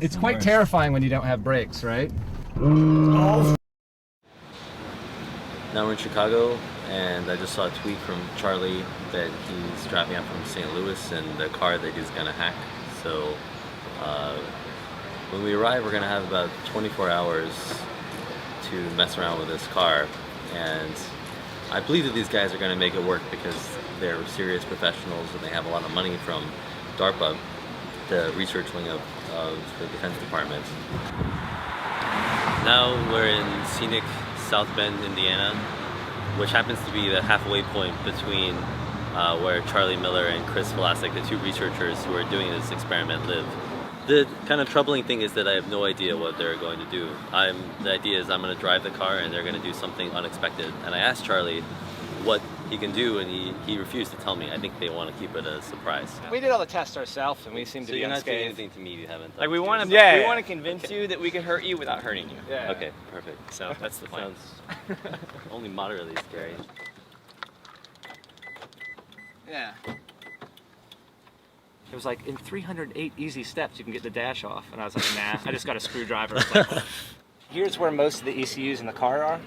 It's quite terrifying when you don't have brakes, right? Now we're in Chicago, and I just saw a tweet from Charlie that he's driving up from St. Louis in the car that he's gonna hack. So when we arrive, we're gonna have about 24 hours to mess around with this car, and I believe that these guys are gonna make it work because they're serious professionals and they have a lot of money from DARPA, the research wing of the Defense Department. Now we're in scenic South Bend, Indiana, which happens to be the halfway point between where Charlie Miller and Chris Velasek, the two researchers who are doing this experiment, live. The kind of troubling thing is that I have no idea what they're going to do. The idea is I'm going to drive the car and they're going to do something unexpected. And I asked Charlie what he can do, and he refused to tell me. I think they want to keep it a surprise. We did all the tests ourselves, and we seem to be unscathed. So you're not doing unscathed. anything to me you haven't done. Like we want to, we want to convince you that we can hurt you without hurting you. Yeah. Okay, perfect. So that's the plan. Sounds only moderately scary. Yeah. It was like, in 308 easy steps you can get the dash off, and I was like, nah, I just got a screwdriver. Like, here's where most of the ECUs in the car are.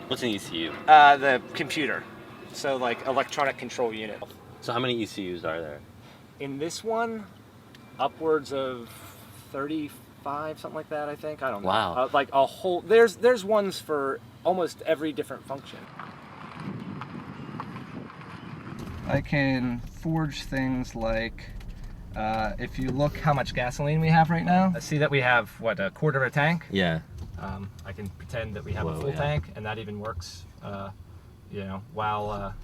What's an ECU? The computer. So like electronic control unit. So how many ECUs are there? In this one, upwards of 35, something like that, I think. I don't know. Wow. Like a whole, there's ones for almost every different function. I can forge things like, if you look how much gasoline we have right now, see that we have, what, a quarter of a tank? Yeah. I can pretend that we have a full yeah. tank, and that even works, you know, while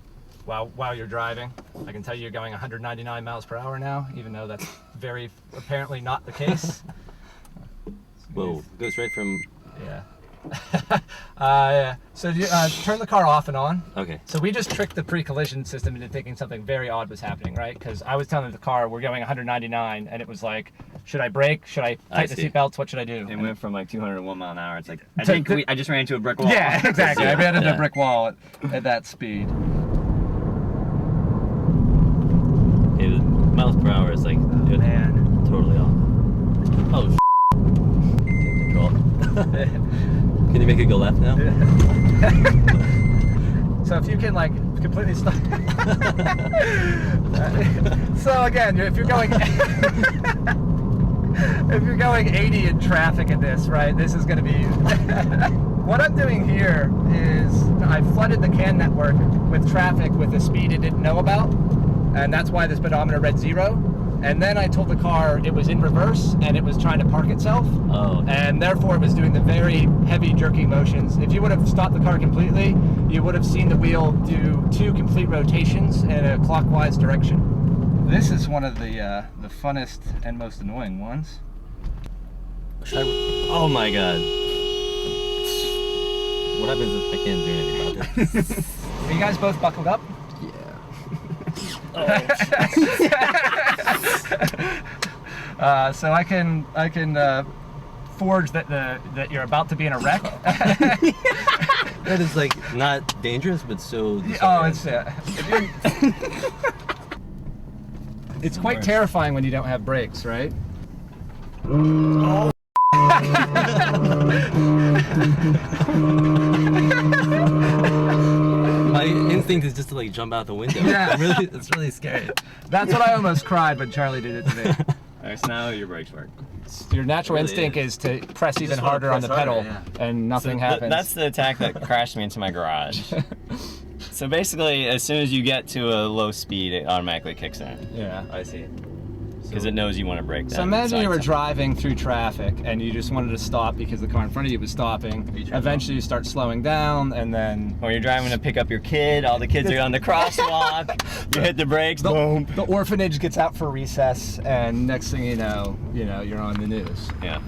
you're driving. I can tell you you're going 199 miles per hour now, even though that's very apparently not the case. Whoa, goes right from... Yeah. Yeah. So you turn the car off and on. Okay. So we just tricked the pre-collision system into thinking something very odd was happening, right? Because I was telling the car we're going 199, and it was like, should I brake? Should I tighten the seatbelts? What should I do? It went from like 201 mile an hour. It's like I just ran into a brick wall. Yeah, exactly. I ran into a brick wall at that speed. Okay, the miles per hour is like Man. totally off. Oh, take control. Can you make it go left now? So if you can like completely stop. So again, if you're going 80 in traffic in this, right? This is going to be. What I'm doing here is I flooded the CAN network with traffic with a speed it didn't know about, and that's why the speedometer read 0. And then I told the car it was in reverse and it was trying to park itself. Oh. And therefore it was doing the very heavy jerky motions. If you would have stopped the car completely, you would have seen the wheel do 2 complete rotations in a clockwise direction. This is one of the funnest and most annoying ones. Oh my god. What happens if I can't do anything about this? Are you guys both buckled up? So I can forge that you're about to be in a wreck. That is like not dangerous, but so. Oh, it's quite terrifying when you don't have brakes, right? Oh. My instinct is just to like jump out the window. Yeah. It's really scary. That's what I almost cried when Charlie did it to me. Alright, so now your brakes work. Your natural It really instinct is to press even just wanna harder on the press pedal, harder, and nothing happens. That's the attack that crashed me into my garage. So basically, as soon as you get to a low speed, it automatically kicks in. Yeah. I see. Because it knows you want to brake down. So imagine you were inside driving through traffic and you just wanted to stop because the car in front of you was stopping. Eventually you start slowing down, and then... Or you're driving to pick up your kid, all the kids are on the crosswalk, you hit the brakes, boom. The orphanage gets out for recess, and next thing you know, you're on the news. Yeah.